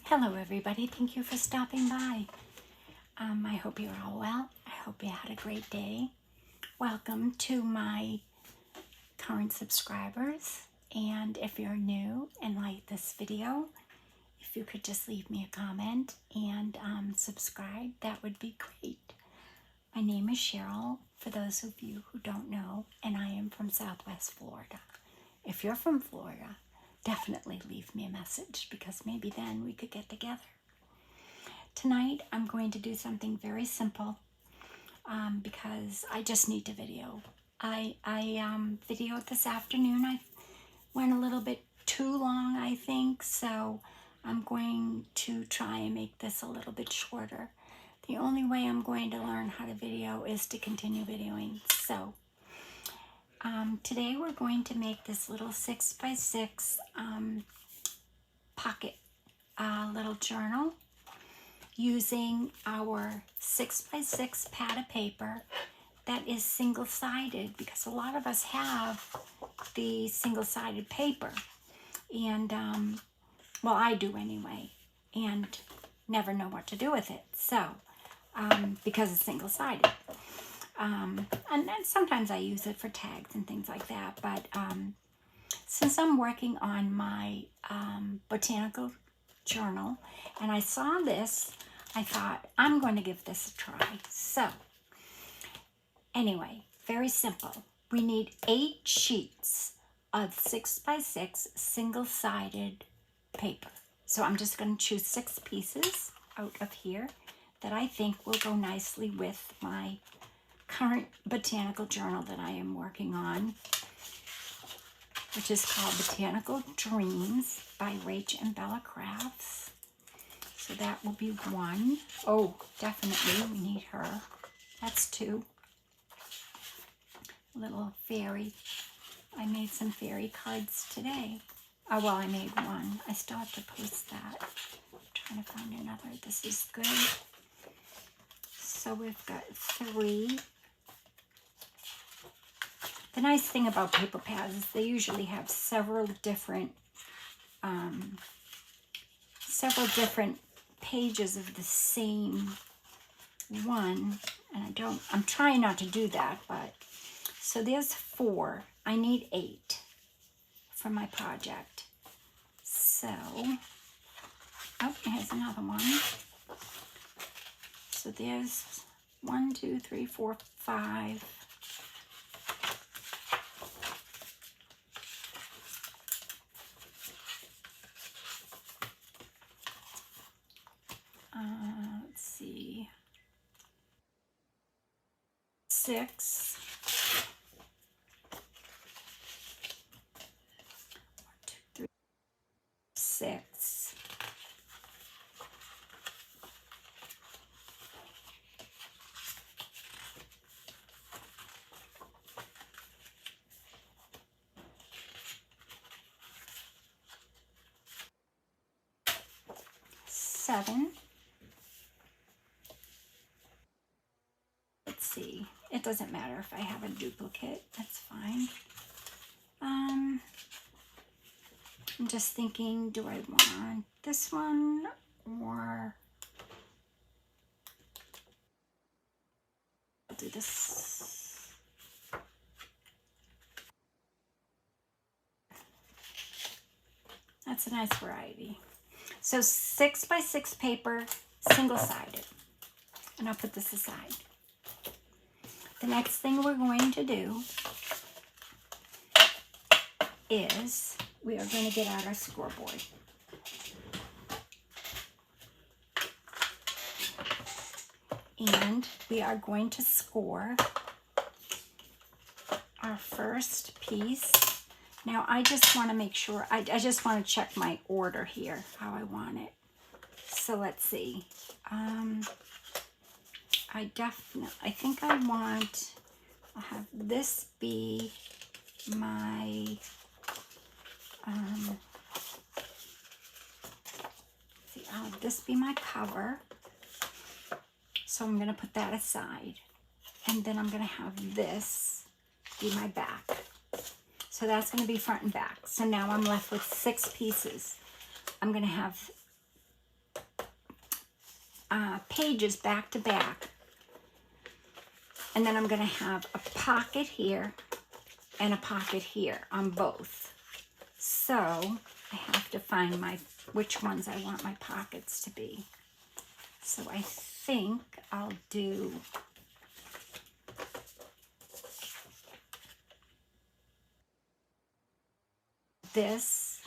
Hello everybody, thank you for stopping by. I hope you're all well. I hope you had a great day. Welcome to my current subscribers, and if you're new and like this video, if you could just leave me a comment and subscribe, that would be great. My name is Cheryl, for those of you who don't know, and I am from Southwest Florida. If you're from Florida, definitely leave me a message because maybe then we could get together. Tonight I'm going to do something very simple because I just need to video. I videoed this afternoon. I went a little bit too long, I think, so I'm going to try and make this a little bit shorter. The only way I'm going to learn how to video is to continue videoing. So today we're going to make this little 6x6 pocket little journal using our 6x6 pad of paper that is single-sided, because a lot of us have the single-sided paper, and well, I do anyway, and never know what to do with it, so because it's single-sided. And then sometimes I use it for tags and things like that, but since I'm working on my botanical journal and I saw this, I thought I'm going to give this a try. So anyway, very simple. We need 8 sheets of 6x6 single-sided paper. So I'm just going to choose 6 pieces out of here that I think will go nicely with my current botanical journal that I am working on, which is called Botanical Dreams by Rach and Bella Crafts. So that will be 1. Oh, definitely we need her. That's 2. Little fairy. I made some fairy cards today. Oh, well, I made 1. I still have to post that. I'm trying to find another. This is good. So we've got 3. The nice thing about paper pads is they usually have several different pages of the same one, and I'm trying not to do that, but so there's 4. I need 8 for my project. So, oh, here's another one. So there's 1, 2, 3, 4, 5. Let's see, 6. 1, 2, 3, 6. Seven. Let's see. It doesn't matter if I have a duplicate. That's fine. I'm just thinking, do I want this one or I'll do this. That's a nice variety. So 6x6 paper, single-sided. And I'll put this aside. The next thing we're going to do is we are going to get out our scoreboard. And we are going to score our first piece. Now I just want to make sure, I just want to check my order here, how I want it. So let's see. I think I want, I'll have this be my, I'll have this be my cover. So I'm going to put that aside. And then I'm going to have this be my back. So that's going to be front and back. So now I'm left with 6 pieces. I'm going to have pages back to back. And then I'm going to have a pocket here and a pocket here on both. So I have to find which ones I want my pockets to be. So I think I'll do this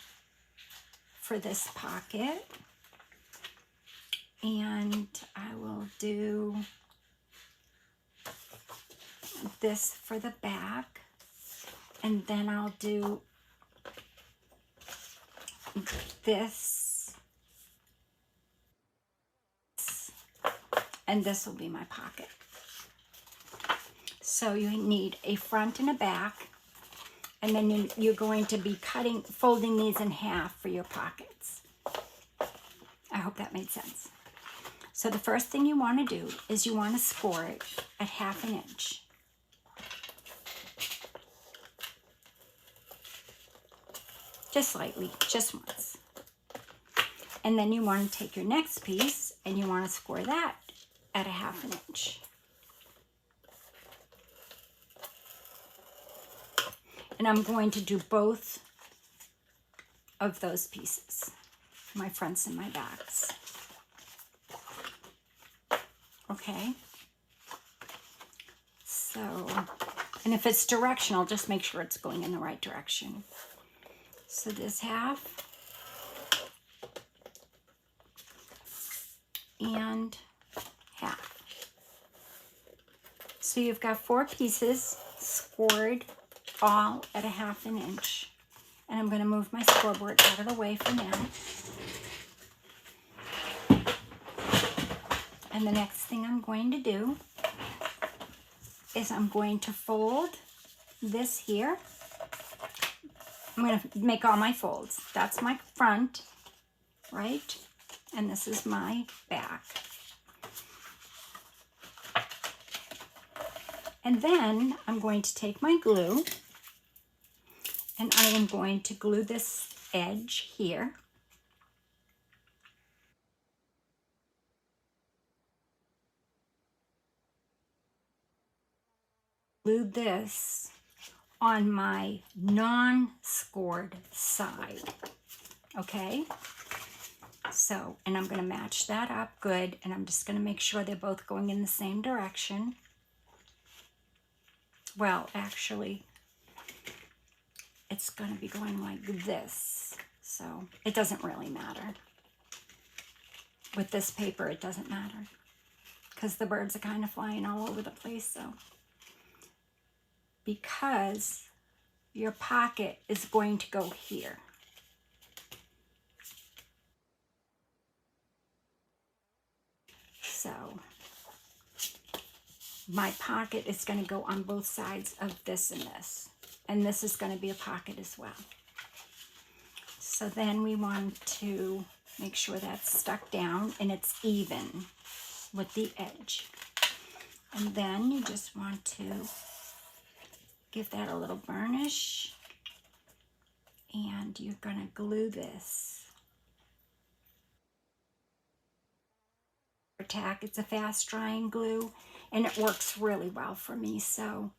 for this pocket, and I will do this for the back, and then I'll do this, and this will be my pocket. So you need a front and a back, and then you're going to be folding these in half for your pockets. I hope that made sense. So the first thing you want to do is you want to score it at 1/2 inch. Just lightly, just once. And then you want to take your next piece and you want to score that at 1/2 inch. And I'm going to do both of those pieces, my fronts and my backs. Okay? So, and if it's directional, just make sure it's going in the right direction. So this half and half. So you've got 4 pieces scored all at 1/2 inch. And I'm going to move my scoreboard out of the way for now. And the next thing I'm going to do is I'm going to fold this here. I'm going to make all my folds. That's my front, right? And this is my back. And then I'm going to take my glue and I am going to glue this edge here. Glue this on my non-scored side, okay? So, and I'm gonna match that up good, and I'm just gonna make sure they're both going in the same direction. Well, actually, it's gonna be going like this, so it doesn't really matter. With this paper, it doesn't matter, because the birds are kind of flying all over the place, so. Because your pocket is going to go here. So my pocket is going to go on both sides of this and this. And this is going to be a pocket as well. So then we want to make sure that's stuck down and it's even with the edge. And then you just want to give that a little burnish, and you're gonna glue this. Tack, it's a fast drying glue, and it works really well for me, so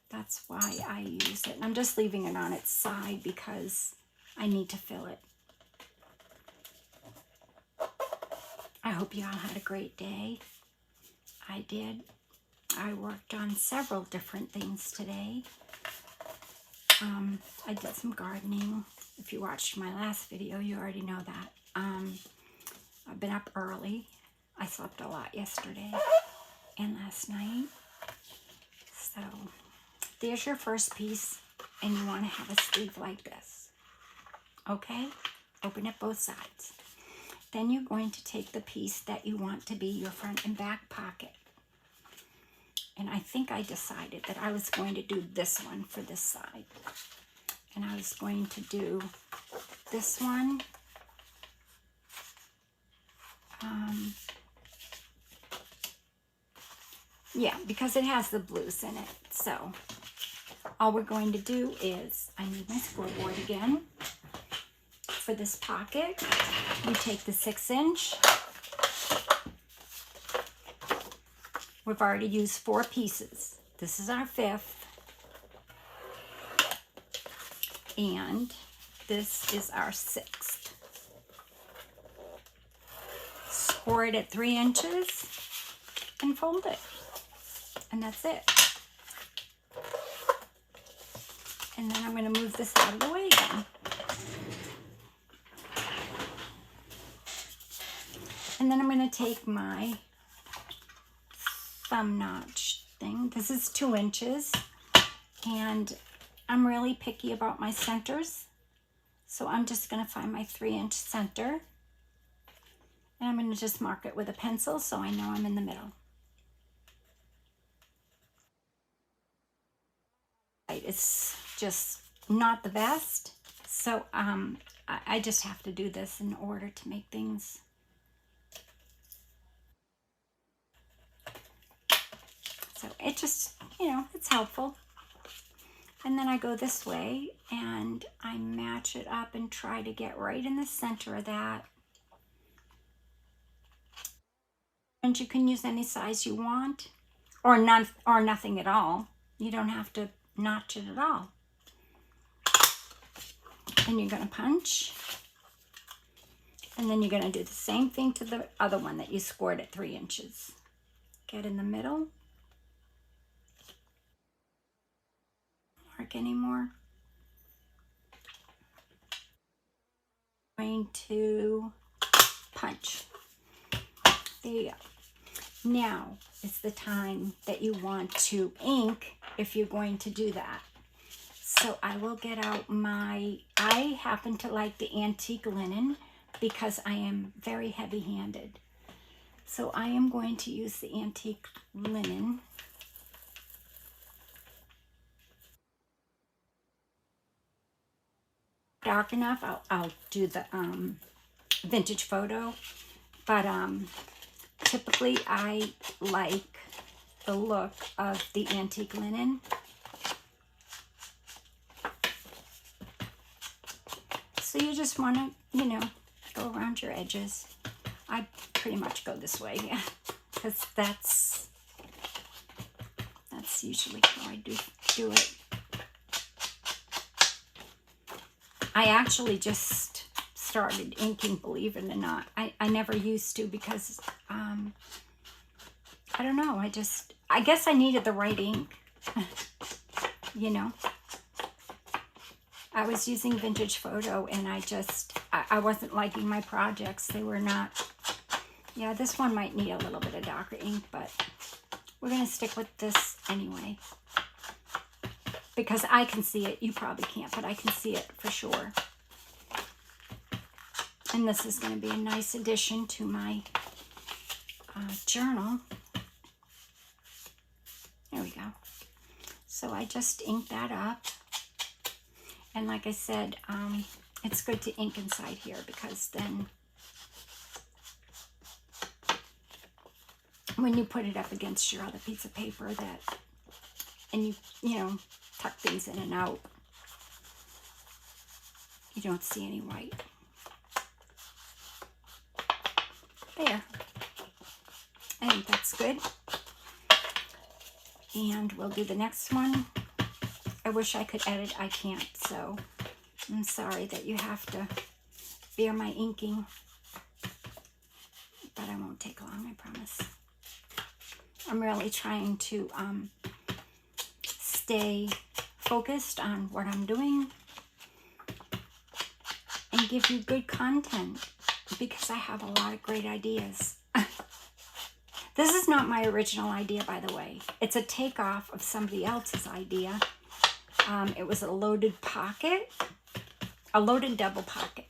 that's why I use it. And I'm just leaving it on its side because I need to fill it. I hope you all had a great day. I did. I worked on several different things today. I did some gardening. If you watched my last video, you already know that. I've been up early. I slept a lot yesterday and last night. So there's your first piece, and you want to have a sleeve like this. Okay? Open it both sides. Then you're going to take the piece that you want to be your front and back pocket. And I think I decided that I was going to do this one for this side. And I was going to do this one. Yeah, because it has the blues in it. So all we're going to do is, I need my scoreboard again. For this pocket, you take the 6 inch We've already used 4 pieces. This is our 5th. And this is our 6th. Score it at 3 inches and fold it. And that's it. And then I'm going to move this out of the way again. And then I'm going to take my thumb notch thing. This is 2 inches. And I'm really picky about my centers. So I'm just going to find my 3-inch center. And I'm going to just mark it with a pencil so I know I'm in the middle. It's just not the best. So I just have to do this in order to make things. So it just, you know, it's helpful. And then I go this way and I match it up and try to get right in the center of that. And you can use any size you want, or none, or nothing at all. You don't have to notch it at all. And you're going to punch. And then you're going to do the same thing to the other one that you scored at 3 inches. Get in the middle. Mark anymore. Going to punch. There you go. Now is the time that you want to ink if you're going to do that. So I will get out I happen to like the antique linen because I am very heavy-handed. So I am going to use the antique linen. Dark enough, I'll do the vintage photo, but typically I like the look of the antique linen. So you just want to, you know, go around your edges. I pretty much go this way, yeah, because that's usually how I do it. I actually just started inking, believe it or not. I never used to because, I don't know, I guess I needed the right ink, you know. I was using vintage photo and I wasn't liking my projects. They were not, yeah, this one might need a little bit of darker ink, but we're going to stick with this anyway. Because I can see it. You probably can't, but I can see it for sure. And this is going to be a nice addition to my journal. There we go. So I just inked that up. And like I said, it's good to ink inside here because then when you put it up against your other piece of paper and you know, tuck things in and out, you don't see any white. There. I think that's good. And we'll do the next one. I wish I could edit. I can't, so I'm sorry that you have to bear my inking. But I won't take long, I promise. I'm really trying to stay focused on what I'm doing and give you good content because I have a lot of great ideas. This is not my original idea, by the way. It's a takeoff of somebody else's idea. It was a loaded pocket, a loaded double pocket.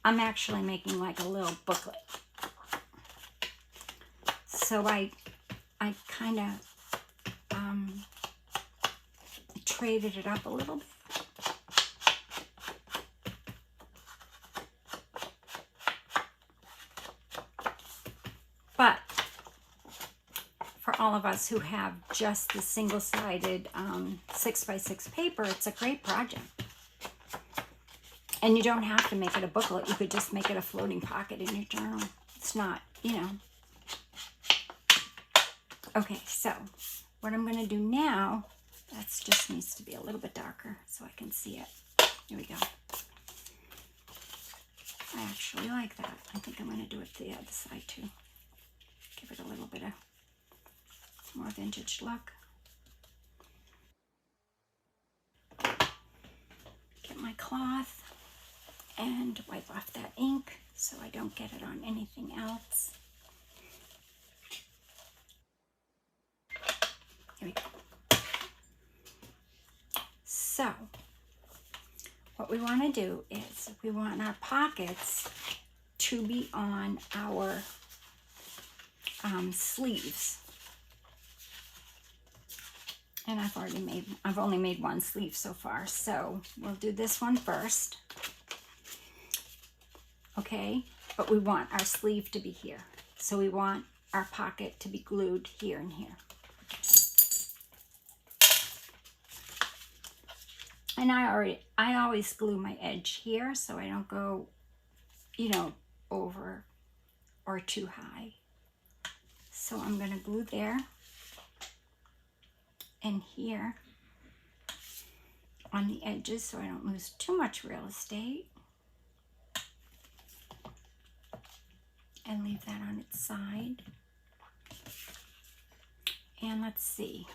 I'm actually making like a little booklet. So I kind of traded it up a little bit. But for all of us who have just the single-sided 6x6 paper, it's a great project. And you don't have to make it a booklet. You could just make it a floating pocket in your journal. It's not, you know. Okay, so what I'm gonna do now, that just needs to be a little bit darker so I can see it. Here we go. I actually like that. I think I'm gonna do it the other side too. Give it a little bit of more vintage look. Get my cloth and wipe off that ink so I don't get it on anything else. Here we go. So what we want to do is we want our pockets to be on our sleeves. And I've only made one sleeve so far, so we'll do this one first. Okay, but we want our sleeve to be here. So we want our pocket to be glued here and here. And I always glue my edge here so I don't go, you know, over or too high. So I'm gonna glue there and here on the edges so I don't lose too much real estate. And leave that on its side. And let's see.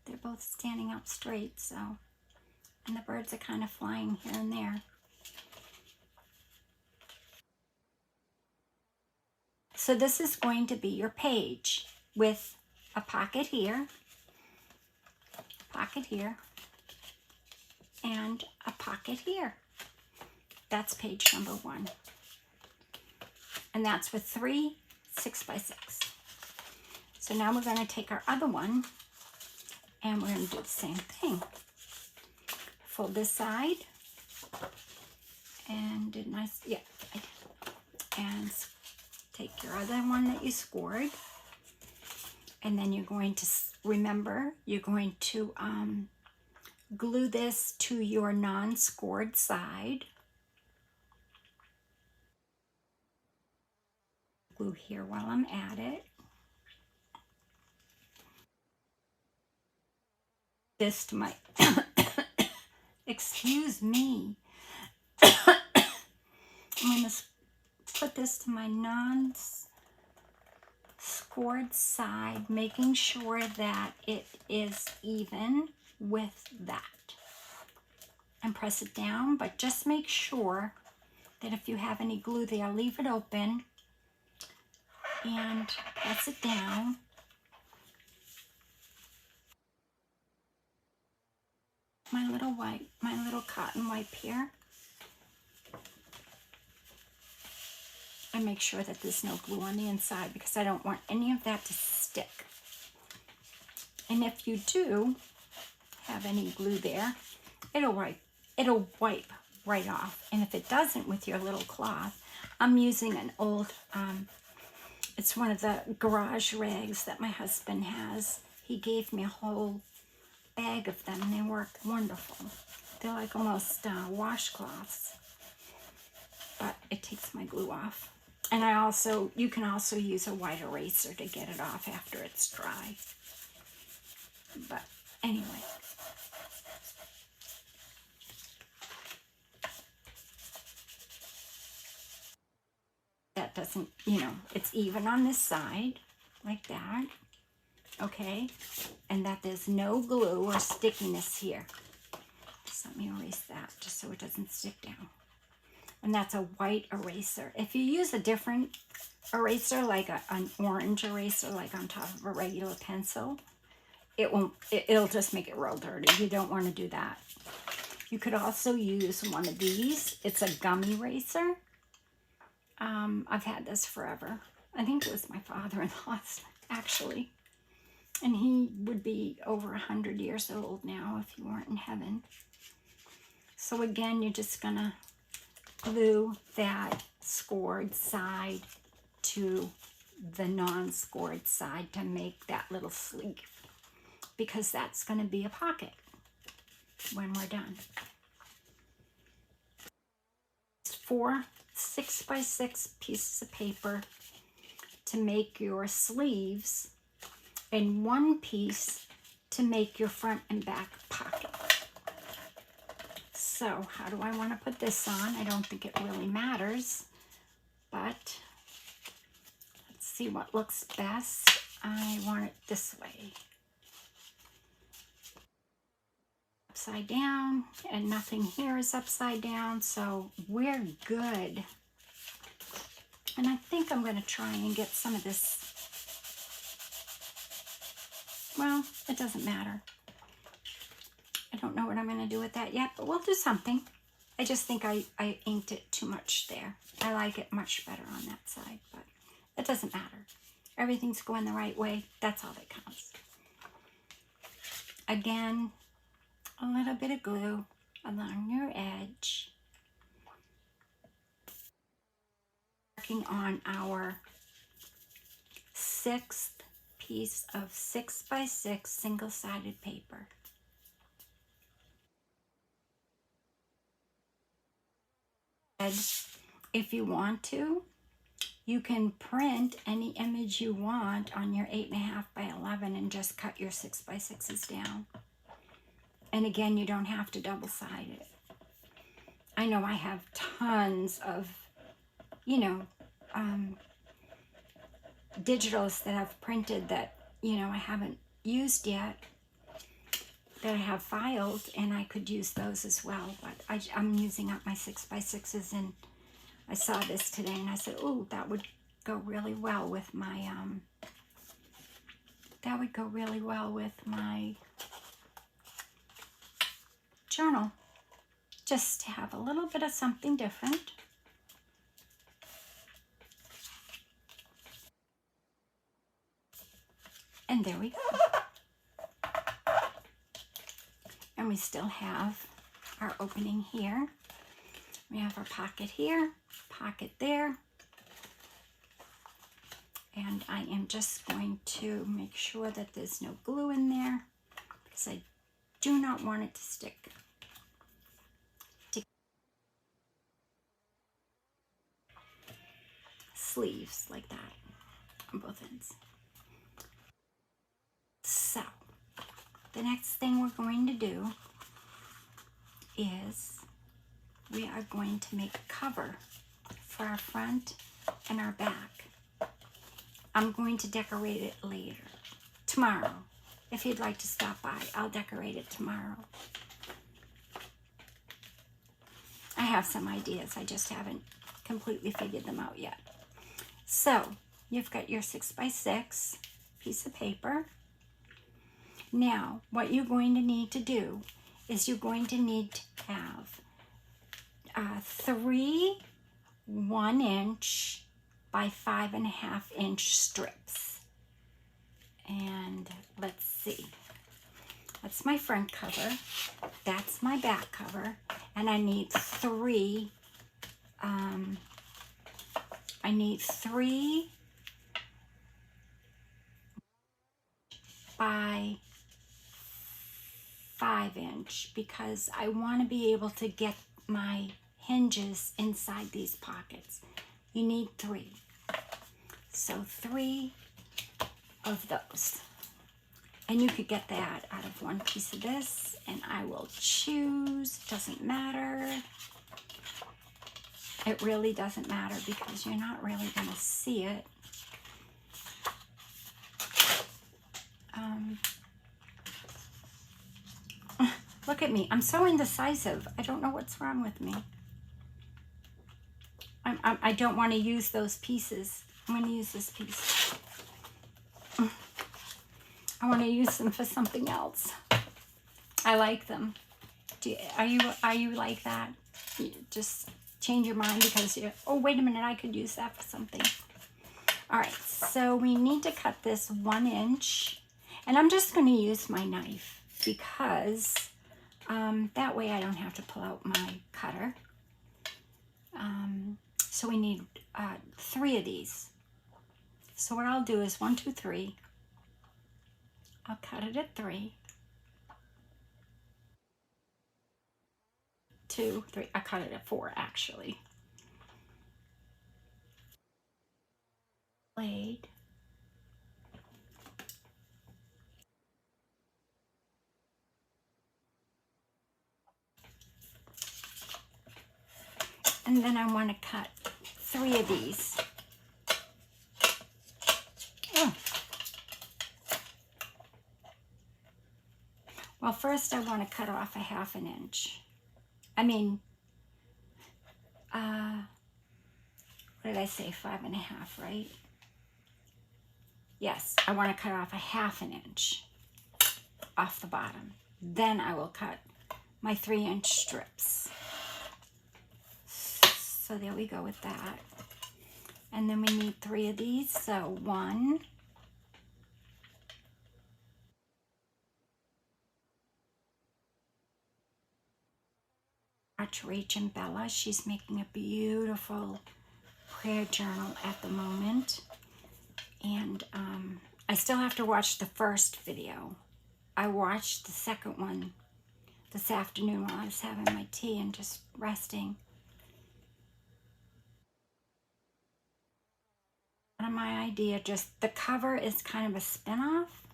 They're both standing up straight, so, and the birds are kind of flying here and there. So this is going to be your page with a pocket here, and a pocket here. That's page number 1. And that's with 3 6x6. So now we're going to take our other one and we're going to do the same thing. Fold this side. And didn't I? Yeah, I did. And take your other one that you scored. And then you're going to, remember, you're going to glue this to your non-scored side. Glue here while I'm at it. This to my, excuse me. I'm going to put this to my non-scored side, making sure that it is even with that. And press it down, but just make sure that if you have any glue there, leave it open and press it down. My little cotton wipe here. And make sure that there's no glue on the inside because I don't want any of that to stick. And if you do have any glue there, it'll wipe right off. And if it doesn't with your little cloth, I'm using an old, it's one of the garage rags that my husband has. He gave me a whole bag of them and they work wonderful. They're like almost washcloths, but it takes my glue off. And you can also use a white eraser to get it off after it's dry. But anyway. That doesn't, it's even on this side, like that. Okay? And that there's no glue or stickiness here. Just let me erase that just so it doesn't stick down. And that's a white eraser. If you use a different eraser, like an orange eraser, like on top of a regular pencil, it'll just make it real dirty. You don't want to do that. You could also use one of these. It's a gum eraser. I've had this forever. I think it was my father-in-law's, actually. And he would be over 100 years old now if he weren't in heaven. So again, you're just gonna glue that scored side to the non-scored side to make that little sleeve, because that's going to be a pocket when we're done. 4 6x6 pieces of paper to make your sleeves and 1 piece to make your front and back pocket. So how do I want to put this on? I don't think it really matters, but let's see what looks best. I want it this way. Upside down, and nothing here is upside down, so we're good. And I think I'm going to try and get some of this. Well, it doesn't matter. I don't know what I'm going to do with that yet, but we'll do something. I just think I inked it too much there. I like it much better on that side, but it doesn't matter. Everything's going the right way. That's all that counts. Again, a little bit of glue along your edge. Working on our 6th piece of 6x6 single-sided paper. If you want to, you can print any image you want on your 8.5 by 11 and just cut your 6x6s down. And again, you don't have to double-side it. I know I have tons of, you know, digitals that I've printed that, you know, I haven't used yet, that I have filed, and I could use those as well. But I'm using up my 6x6s, and I saw this today, and I said, oh, that would go really well with my, journal, just to have a little bit of something different. And there we go. And we still have our opening here. We have our pocket here, pocket there. And I am just going to make sure that there's no glue in there, because I do not want it to stick. Sleeves like that on both ends. So the next thing we're going to do is we are going to make a cover for our front and our back. I'm going to decorate it later, tomorrow. If you'd like to stop by, I'll decorate it tomorrow. I have some ideas, I just haven't completely figured them out yet. So you've got your 6x6 piece of paper. Now, what you're going to need to do is you're going to need to have 3 1-inch by 5.5-inch strips. And let's see. That's my front cover. That's my back cover. And I need 3 by 5-inch, because I want to be able to get my hinges inside these pockets. You need 3. So 3 of those. And you could get that out of 1 piece of this, and I will choose, doesn't matter. It really doesn't matter because you're not really going to see it. Look at me. I'm so indecisive. I don't know what's wrong with me. I don't want to use those pieces. I'm going to use this piece. I want to use them for something else. I like them. Are you like that? You just change your mind because you, oh, wait a minute, I could use that for something. All right, so we need to cut this 1 inch, and I'm just going to use my knife because that way I don't have to pull out my cutter. So we need 3 of these. So what I'll do is 1, 2, 3. I'll cut it at 3. 2, 3. I cut it at 4 actually. blade. And then I want to cut 3 of these. Oh. Well, first I want to cut off a 1/2 inch. I mean, what did I say, 5.5, right? Yes, I want to cut off a 1/2 inch off the bottom. Then I will cut my 3-inch strips. So there we go with that. And then we need 3 of these, so 1, watch Rach and Bella. She's making a beautiful prayer journal at the moment. And I still have to watch the first video. I watched the second one this afternoon while I was having my tea and just resting. One of my idea, just the cover is kind of a spin-off.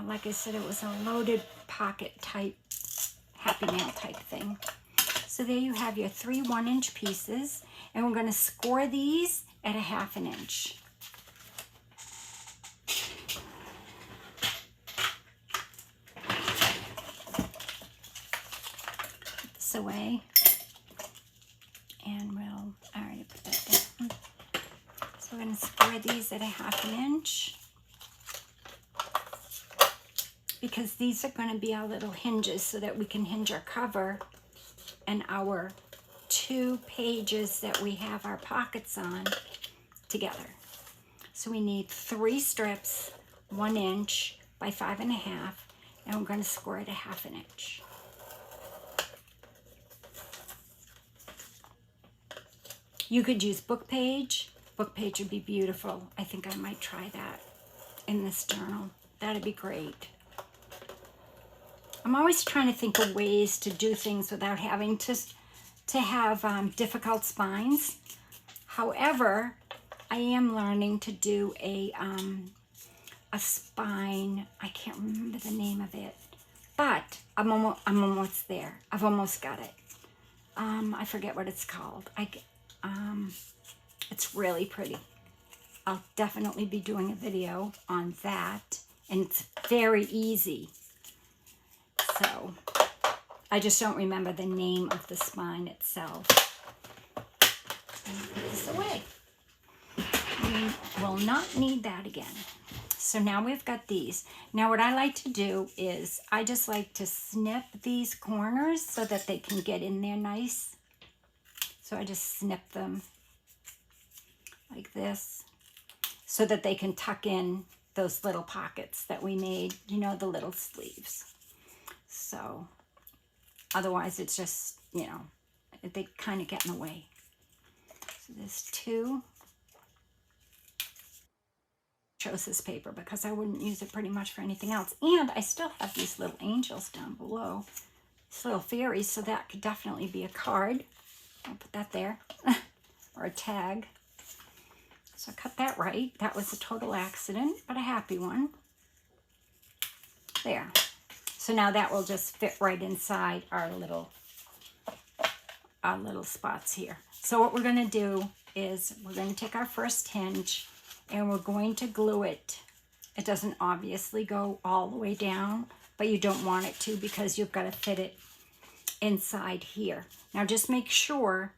Like I said, it was a loaded pocket type, Happy Mail type thing. So there you have your 3 1-inch pieces, and we're going to score these at a 1/2 inch. Put this away, and we'll already put that down. So we're going to score these at a 1/2 inch, because these are going to be our little hinges so that we can hinge our cover and our 2 pages that we have our pockets on together. So we need 3 strips, 1 inch by 5.5, and we're going to score it a 1/2 inch. You could use book page. Book page would be beautiful. I think I might try that in this journal. That'd be great. I'm always trying to think of ways to do things without having to have difficult spines. However, I am learning to do a spine. I can't remember the name of it, but I'm almost there. I've almost got it. I forget what it's called. It's really pretty. I'll definitely be doing a video on that, and it's very easy. So I just don't remember the name of the spine itself. And put this away. We will not need that again. So now we've got these. Now what I like to do is I just like to snip these corners so that they can get in there nice. So I just snip them like this so that they can tuck in those little pockets that we made, you know, the little sleeves. So otherwise it's just, you know, they kind of get in the way. So there's 2. Chose this paper because I wouldn't use it pretty much for anything else. And I still have these little angels down below, these little fairies, so that could definitely be a card. I'll put that there, or a tag. So I cut that right. That was a total accident, but a happy one. There. So now that will just fit right inside our little spots here. So what we're going to do is we're going to take our first hinge and we're going to glue it. It doesn't obviously go all the way down, but you don't want it to because you've got to fit it inside here. Now just make sure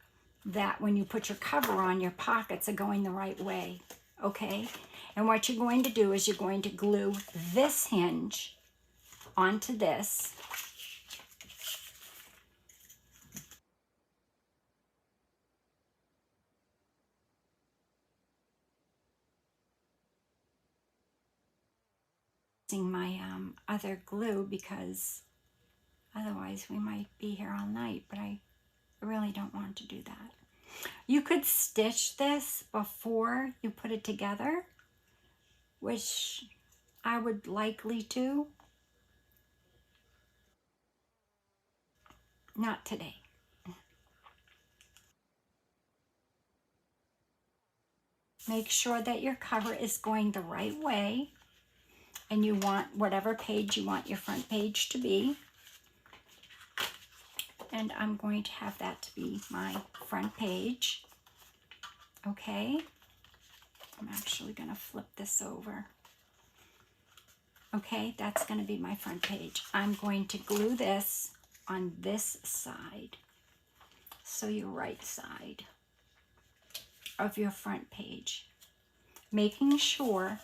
that when you put your cover on, your pockets are going the right way, okay? And what you're going to do is you're going to glue this hinge onto this. Using my other glue because otherwise we might be here all night, but I really don't want to do that. You could stitch this before you put it together, which I would likely do. Not today. Make sure that your cover is going the right way, and you want whatever page you want your front page to be. And I'm going to have that to be my front page. Okay, I'm actually going to flip this over. Okay, that's going to be my front page. I'm going to glue this on this side, so your right side of your front page, making sure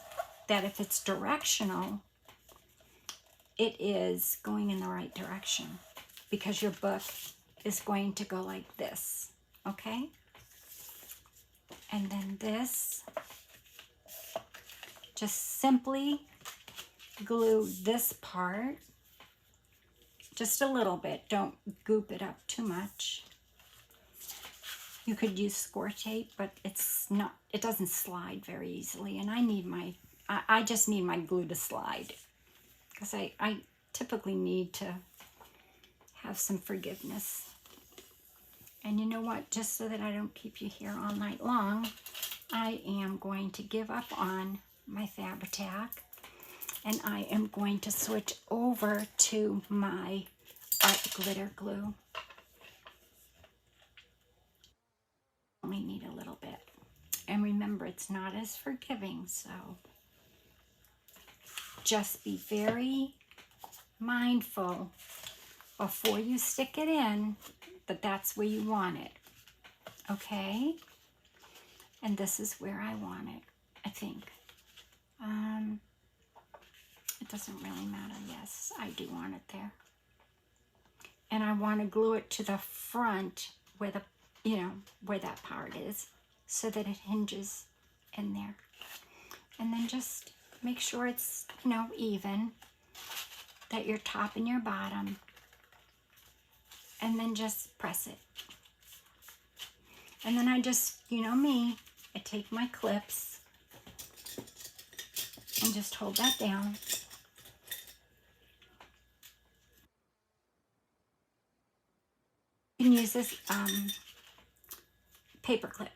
that if it's directional, it is going in the right direction, because your book is going to go like this, okay? And then this, just simply glue this part just a little bit. Don't goop it up too much. You could use score tape, but it doesn't slide very easily, and I just need my glue to slide, because I typically need to have some forgiveness. And you know what, just so that I don't keep you here all night long, I am going to give up on my Fab-A-Tac, and I am going to switch over to my art glitter glue. Only need a little bit. And remember, it's not as forgiving, so just be very mindful before you stick it in that that's where you want it. Okay? And this is where I want it, I think. It doesn't really matter. Yes, I do want it there. And I want to glue it to the front where where that part is, so that it hinges in there. And then just make sure it's, even, that your top and your bottom, and then just press it. And then I just, me, I take my clips and just hold that down. You can use this paper clip,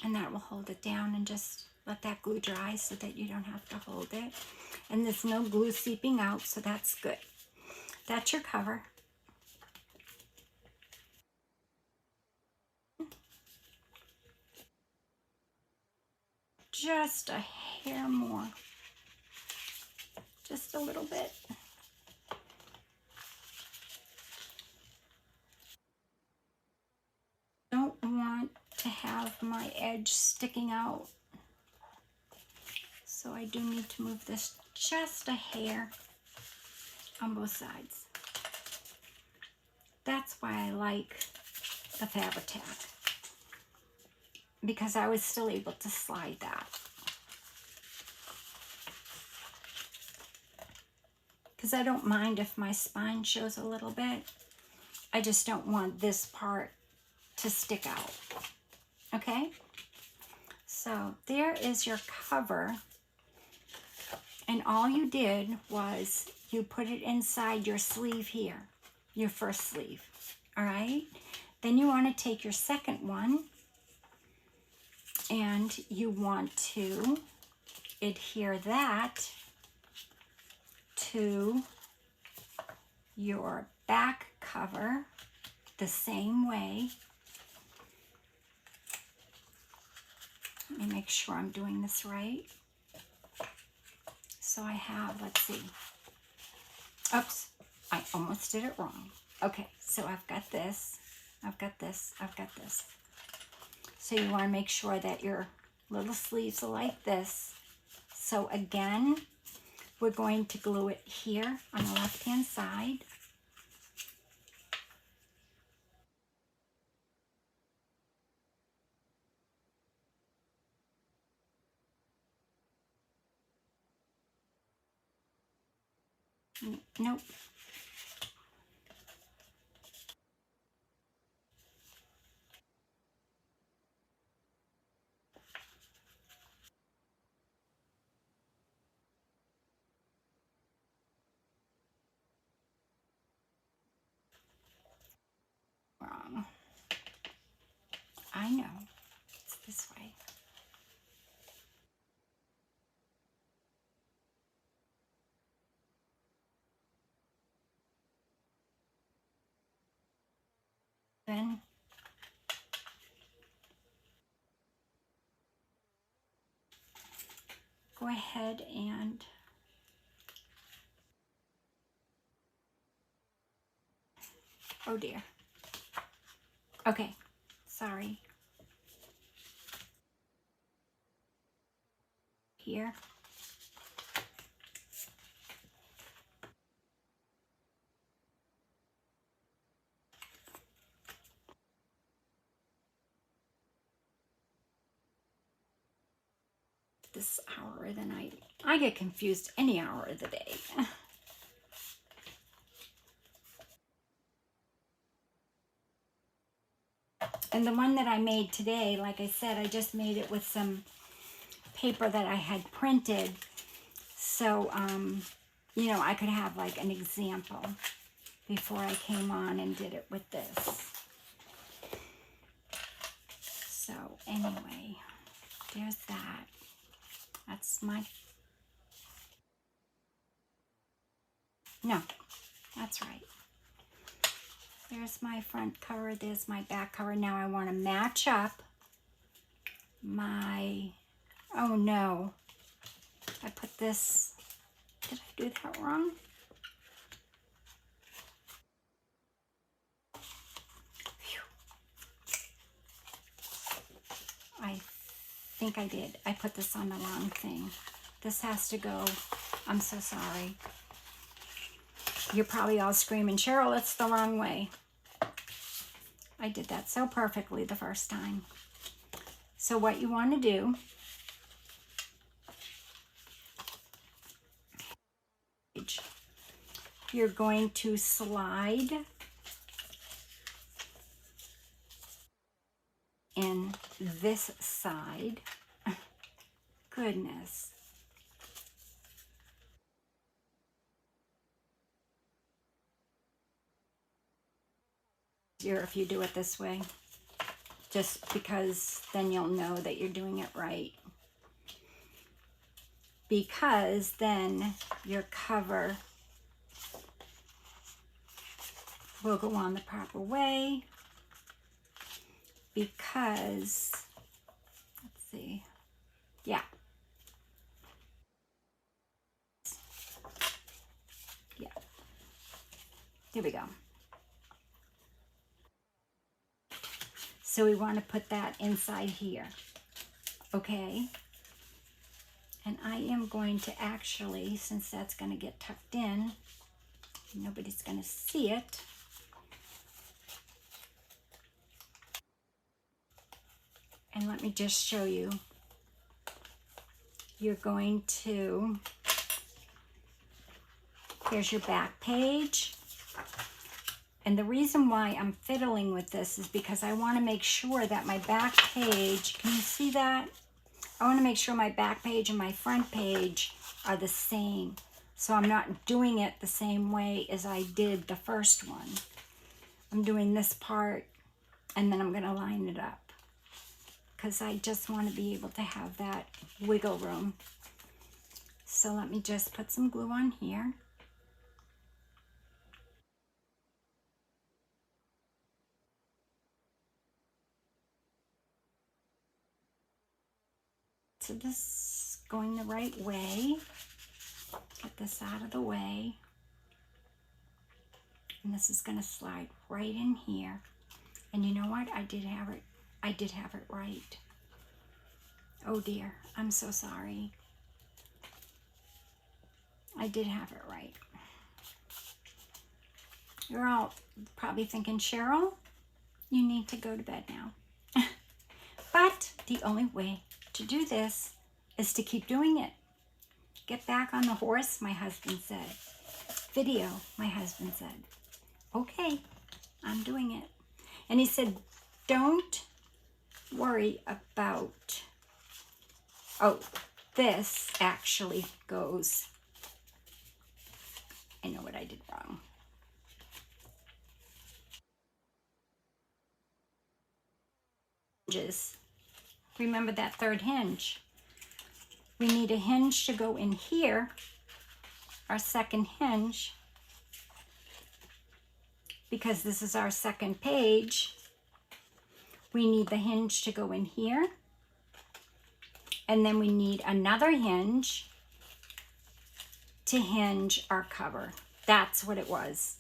and that will hold it down, and just let that glue dry so that you don't have to hold it. And there's no glue seeping out, so that's good. That's your cover. Just a hair more. Just a little bit. Don't want to have my edge sticking out, so I do need to move this just a hair on both sides. That's why I like the Fab-A-Tac, because I was still able to slide that. Because I don't mind if my spine shows a little bit. I just don't want this part to stick out. Okay? So there is your cover. And all you did was you put it inside your sleeve here, your first sleeve. All right? Then you want to take your second one, and you want to adhere that to your back cover the same way. Let me make sure I'm doing this right. So I have, let's see. Oops, I almost did it wrong. Okay, so I've got this, I've got this, I've got this. So you want to make sure that your little sleeves are like this. So again, we're going to glue it here on the left-hand side. Nope. Wrong. I know. It's this way. open. Go ahead and oh dear. Okay, sorry. Here. This hour of the night. I get confused any hour of the day. And the one that I made today, like I said, I just made it with some paper that I had printed. So, you know, I could have like an example before I came on and did it with this. So anyway, there's that. That's my, no, that's right. There's my front cover, there's my back cover. Now I want to match up my, oh no, I put this, did I do that wrong? I think I did. I put this on the wrong thing. This has to go. I'm so sorry. You're probably all screaming, Cheryl, it's the wrong way. I did that so perfectly the first time. So what you want to do, you're going to slide in this side. Goodness. Easier if you do it this way, just because then you'll know that you're doing it right. Because then your cover will go on the proper way. Because, let's see, yeah. Yeah, here we go. So we want to put that inside here, okay? And I am going to actually, since that's going to get tucked in, nobody's going to see it. And let me just show you. You're going to, here's your back page. And the reason why I'm fiddling with this is because I want to make sure that my back page, can you see that? I want to make sure my back page and my front page are the same. So I'm not doing it the same way as I did the first one. I'm doing this part and then I'm going to line it up. Because I just want to be able to have that wiggle room. So let me just put some glue on here. So this is going the right way. Get this out of the way. And this is going to slide right in here. And you know what? I did have it right. Oh dear, I'm so sorry. I did have it right. You're all probably thinking, Cheryl, you need to go to bed now. But the only way to do this is to keep doing it. Get back on the horse, my husband said. Video, my husband said. Okay, I'm doing it. And he said, don't worry about, oh, this actually goes, I know what I did wrong. Hinges. Remember that third hinge. We need a hinge to go in here, our second hinge, because this is our second page. We need the hinge to go in here. And then we need another hinge to hinge our cover. That's what it was.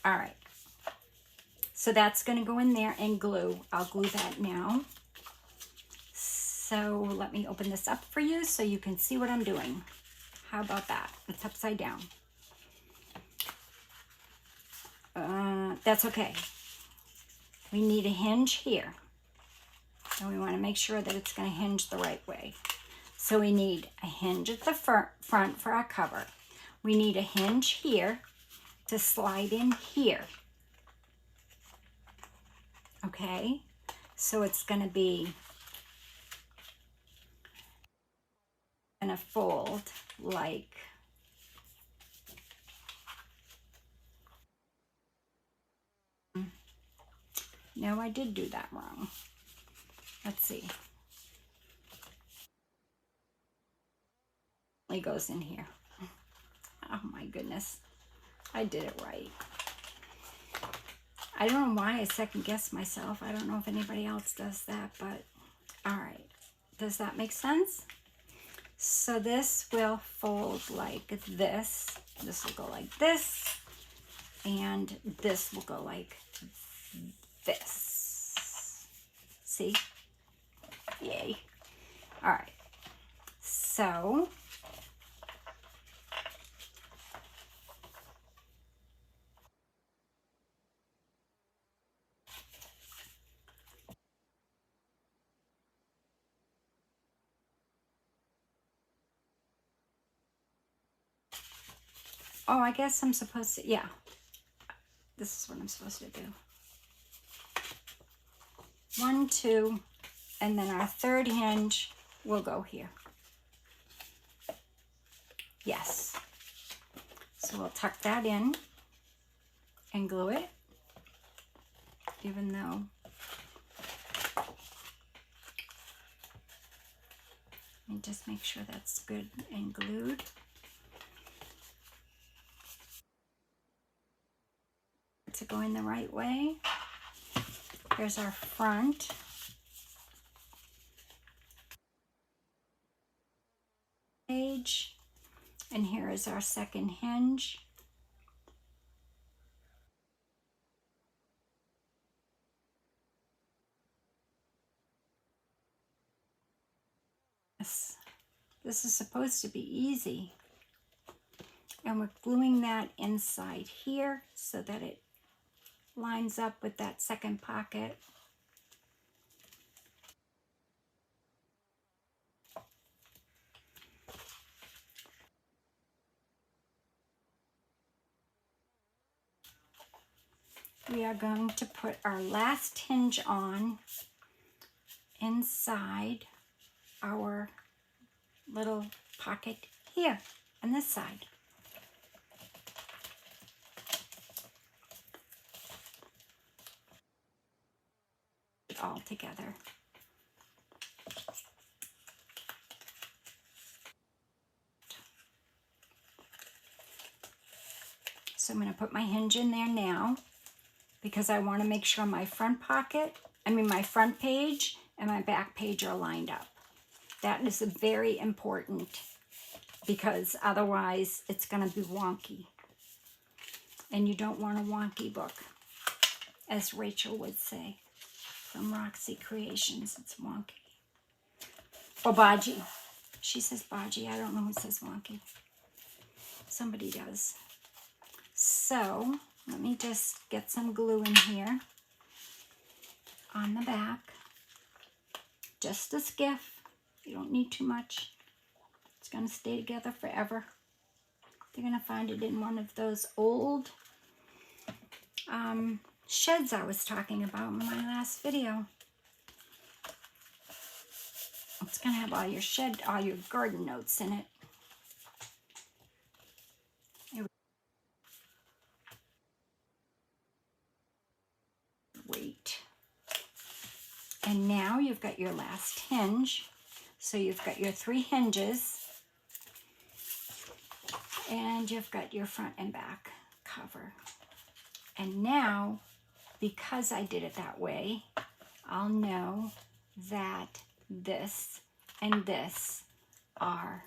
All right. So that's going to go in there and glue. I'll glue that now. So let me open this up for you so you can see what I'm doing. How about that? It's upside down. That's okay. We need a hinge here. And we want to make sure that it's going to hinge the right way. So we need a hinge at the front for our cover. We need a hinge here to slide in here. Okay? So it's going to be going to fold like no, I did do that wrong. Let's see. It goes in here. Oh my goodness. I did it right. I don't know why I second guess myself. I don't know if anybody else does that, but all right. Does that make sense? So this will fold like this. This will go like this. And this will go like this. See? Yay. All right. So oh, I guess I'm supposed to, yeah. This is what I'm supposed to do. 1, 2, and then our third hinge will go here. Yes. So we'll tuck that in and glue it, even though let me just make sure that's good and glued. To go in the right way. Here's our front. Page. And here is our second hinge. This is supposed to be easy. And we're gluing that inside here so that it lines up with that second pocket. We are going to put our last hinge on inside our little pocket here on this side. All together. So I'm going to put my hinge in there now because I want to make sure my front page and my back page are lined up. That is very important because otherwise it's going to be wonky. And you don't want a wonky book, as Rachel would say from Roxy Creations. It's wonky. Or Baji. She says Baji. I don't know who says wonky. Somebody does. So let me just get some glue in here on the back. Just a skiff. You don't need too much. It's going to stay together forever. You're going to find it in one of those old sheds I was talking about in my last video. It's going to have all your garden notes in it. Wait. And now you've got your last hinge. So you've got your 3 hinges. And you've got your front and back cover. And now, because I did it that way, I'll know that this and this are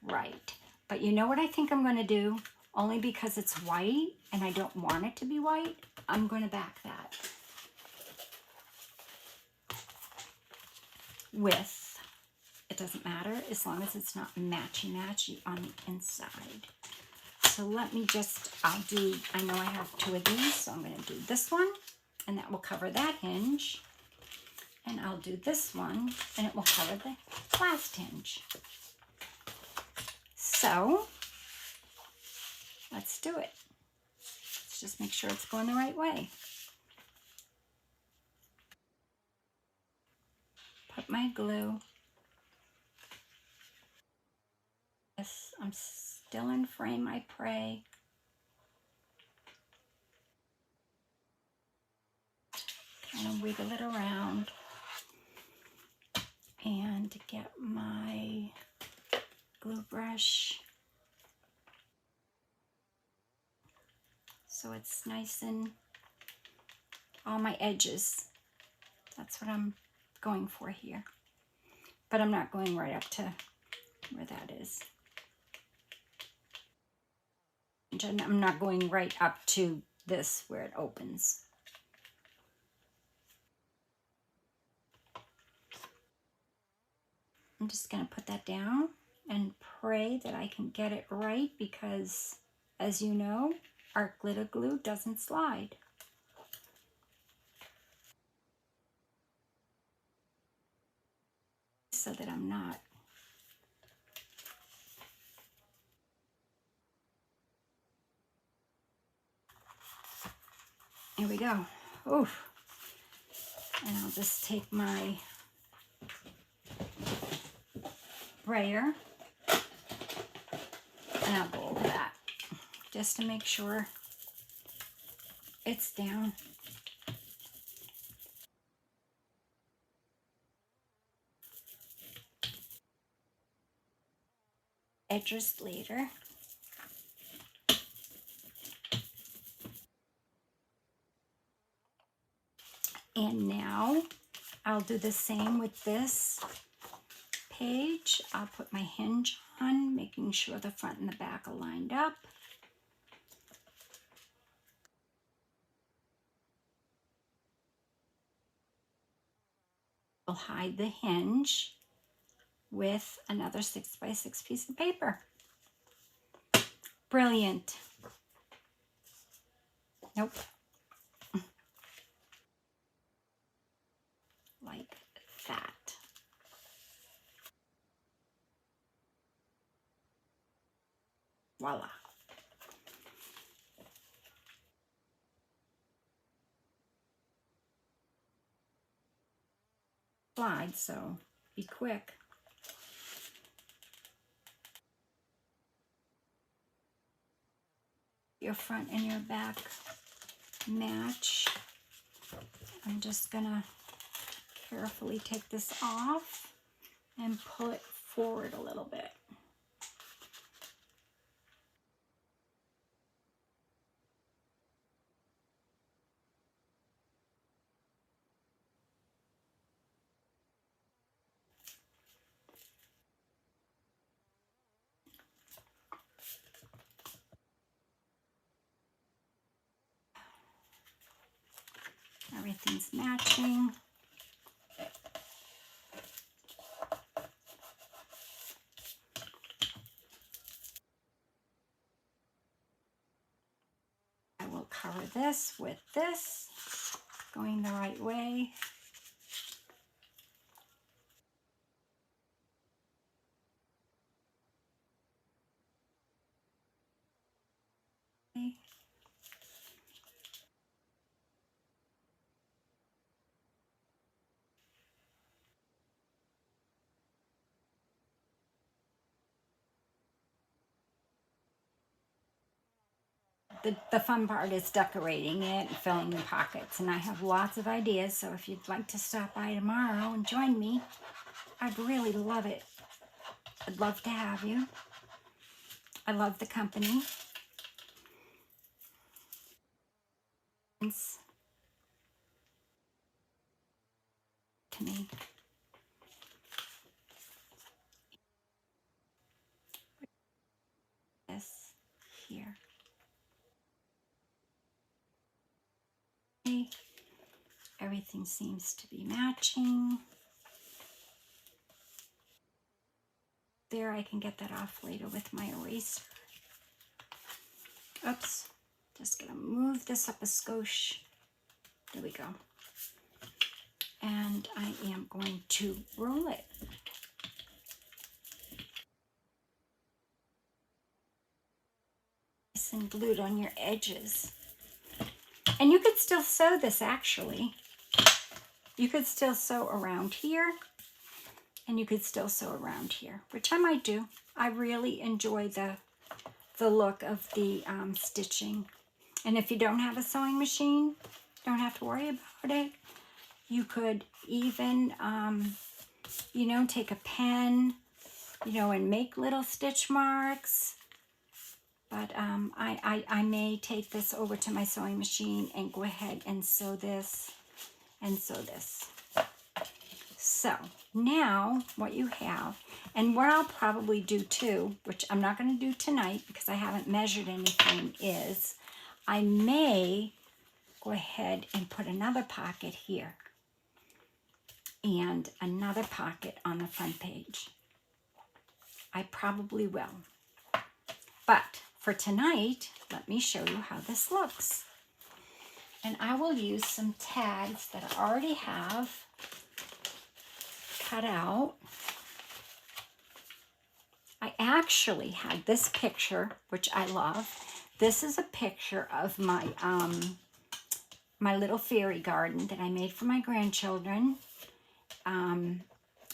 right. But you know what I think I'm going to do? Only because it's white and I don't want it to be white, I'm going to back that with, it doesn't matter as long as it's not matchy-matchy on the inside. So let me just, I know I have two of these, so I'm going to do this one, and that will cover that hinge. And I'll do this one, and it will cover the last hinge. So let's do it. Let's just make sure it's going the right way. Put my glue. Yes, I'm still in frame, I pray. Kind of wiggle it around and get my glue brush so it's nice and all my edges. That's what I'm going for here. But I'm not going right up to where that is. And I'm not going right up to this where it opens. I'm just going to put that down and pray that I can get it right because, as you know, art glitter glue doesn't slide. So that I'm not. Here we go. Oof. And I'll just take my brayer and I'll go over that just to make sure it's down. Edges later. And now I'll do the same with this page. I'll put my hinge on, making sure the front and the back are lined up. I'll hide the hinge with another 6x6 piece of paper. Brilliant. Nope. Like that. Voila. Slide, so be quick. Your front and your back match. I'm just gonna carefully take this off and pull it forward a little bit. Everything's matching. I will cover this with this, going the right way. Okay. The fun part is decorating it and filling the pockets, and I have lots of ideas, so if you'd like to stop by tomorrow and join me, I'd really love it. I'd love to have you. I love the company. to me. This here. Okay. Everything seems to be matching. There, I can get that off later with my eraser. Oops, just gonna move this up a skosh. There we go. And I am going to roll it. Nice and glued on your edges. And you could still sew this actually. You could still sew around here, and you could still sew around here, which I might do. I really enjoy the look of the stitching. And if you don't have a sewing machine, don't have to worry about it. You could even, you know, take a pen, you know, and make little stitch marks. But I may take this over to my sewing machine and go ahead and sew this and sew this. So now what you have, and what I'll probably do too, which I'm not going to do tonight because I haven't measured anything, is I may go ahead and put another pocket here and another pocket on the front page. I probably will. But for tonight, let me show you how this looks. And I will use some tags that I already have cut out. I actually had this picture, which I love. This is a picture of my my little fairy garden that I made for my grandchildren.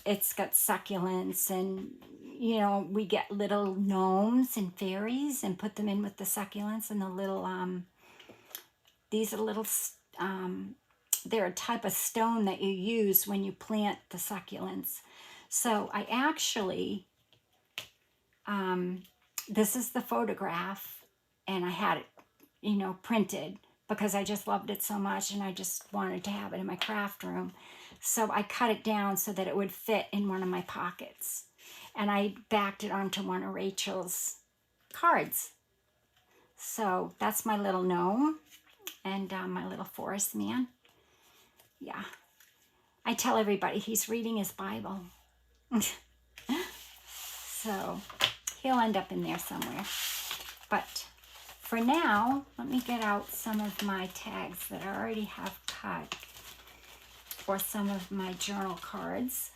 It's got succulents, and you know, we get little gnomes and fairies and put them in with the succulents, and the little these are little they're a type of stone that you use when you plant the succulents. So I actually this is the photograph, and I had it, you know, printed because I just loved it so much and I just wanted to have it in my craft room. So I cut it down so that it would fit in one of my pockets. And I backed it onto one of Rachel's cards. So that's my little gnome and my little forest man. Yeah. I tell everybody he's reading his Bible. So he'll end up in there somewhere. But for now, let me get out some of my tags that I already have cut, or some of my journal cards,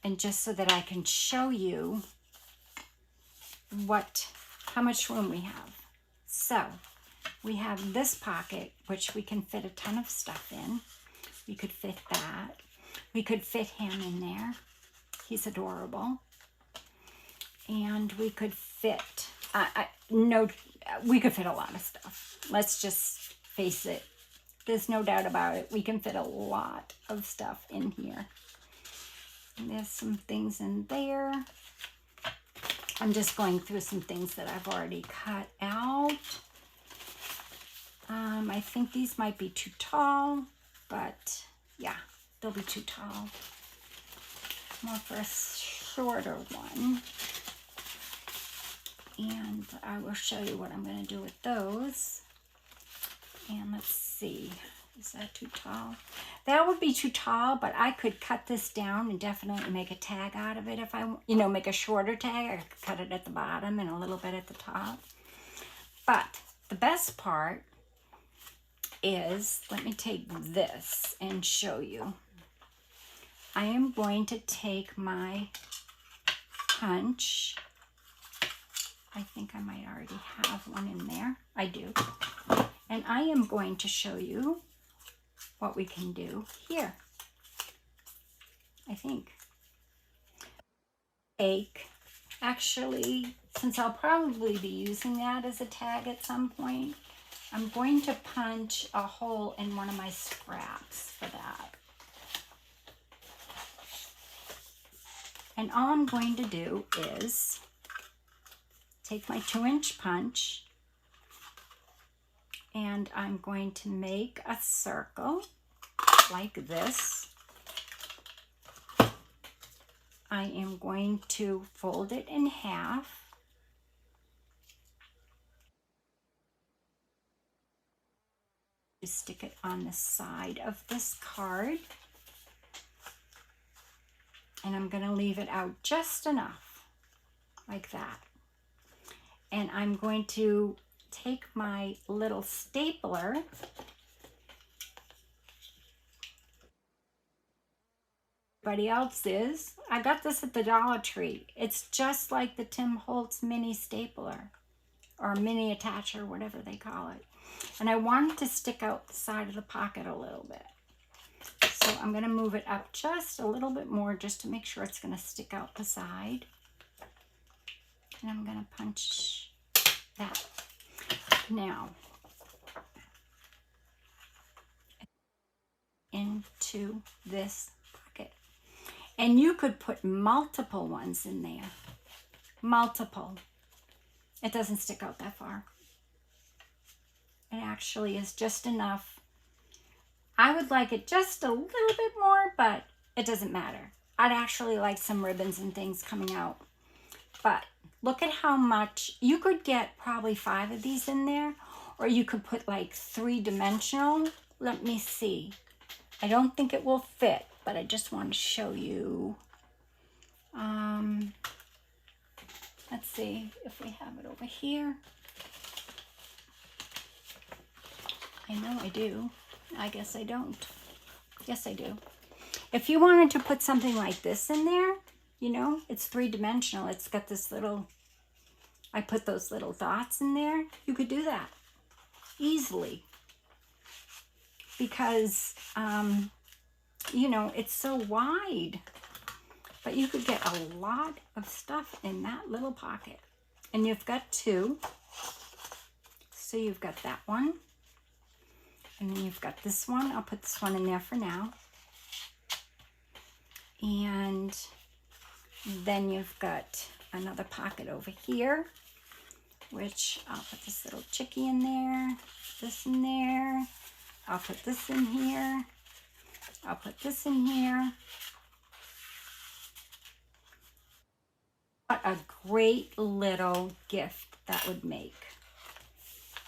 and just so that I can show you how much room we have. So we have this pocket, which we can fit a ton of stuff in. We could fit that. We could fit him in there. He's adorable. And we could fit, we could fit a lot of stuff. Let's just face it. There's no doubt about it. We can fit a lot of stuff in here. And there's some things in there. I'm just going through some things that I've already cut out. I think these might be too tall, but yeah, they'll be too tall. More for a shorter one. And I will show you what I'm going to do with those. And let's see, is that too tall? That would be too tall, but I could cut this down and definitely make a tag out of it if I, you know, make a shorter tag. I could cut it at the bottom and a little bit at the top. But the best part is, let me take this and show you. I am going to take my punch. I think I might already have one in there. I do. And I am going to show you what we can do here. I think. Actually, since I'll probably be using that as a tag at some point, I'm going to punch a hole in one of my scraps for that. And all I'm going to do is take my 2-inch punch, and I'm going to make a circle like this. I am going to fold it in half. Stick it on the side of this card. And I'm going to leave it out just enough, like that. And I'm going to take my little stapler. Everybody else is. I got this at the Dollar Tree. It's just like the Tim Holtz mini stapler or mini attacher, whatever they call it. And I wanted to stick out the side of the pocket a little bit. So I'm going to move it up just a little bit more just to make sure it's going to stick out the side. And I'm going to punch that. Now, into this pocket. And you could put multiple ones in there. Multiple. It doesn't stick out that far. It actually is just enough. I would like it just a little bit more, but it doesn't matter. I'd actually like some ribbons and things coming out. But look at how much. You could get probably 5 of these in there, or you could put like 3-dimensional. Let me see. I don't think it will fit, but I just want to show you. Let's see if we have it over here. I know I do. I guess I don't. Yes, I do. If you wanted to put something like this in there, you know, it's 3-dimensional. It's got this little, I put those little dots in there. You could do that easily because, you know, it's so wide. But you could get a lot of stuff in that little pocket. And you've got 2. So you've got that one. And then you've got this one. I'll put this one in there for now. And then you've got another pocket over here, which I'll put this little chickie in there, this in there. I'll put this in here. I'll put this in here. What a great little gift that would make.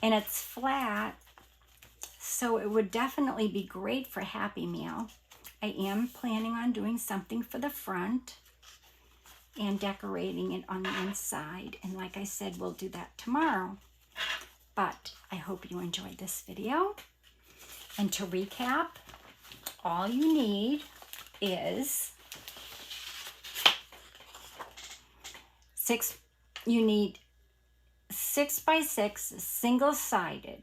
And it's flat, so it would definitely be great for Happy Meal. I am planning on doing something for the front and decorating it on the inside. And like I said, we'll do that tomorrow. But I hope you enjoyed this video. And to recap, all you need is you need 6x6 single-sided.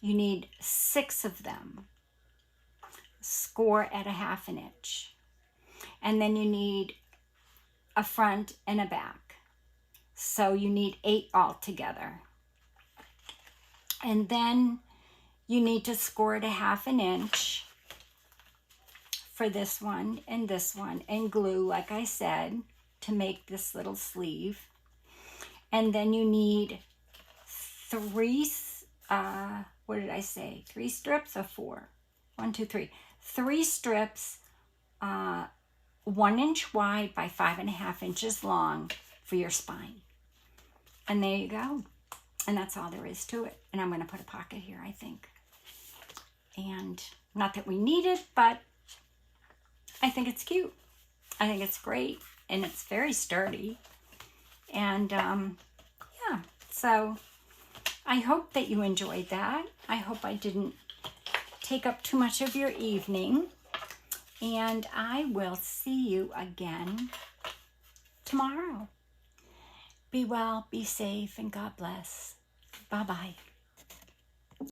You need 6 of them. Score at 1/2 inch. And then you need a front and a back. So you need 8 altogether. And then you need to score at 1/2 inch for this one and glue, like I said, to make this little sleeve. And then you need 3, what did I say? 3 strips or 4? 1, 2, 3. 3 strips, 1 inch wide by 5.5 inches long for your spine. And there you go. And that's all there is to it. And I'm going to put a pocket here, I think. And not that we need it, but I think it's cute. I think it's great. And it's very sturdy. And yeah, so I hope that you enjoyed that. I hope I didn't take up too much of your evening. And I will see you again tomorrow. Be well, be safe, and God bless. Bye-bye.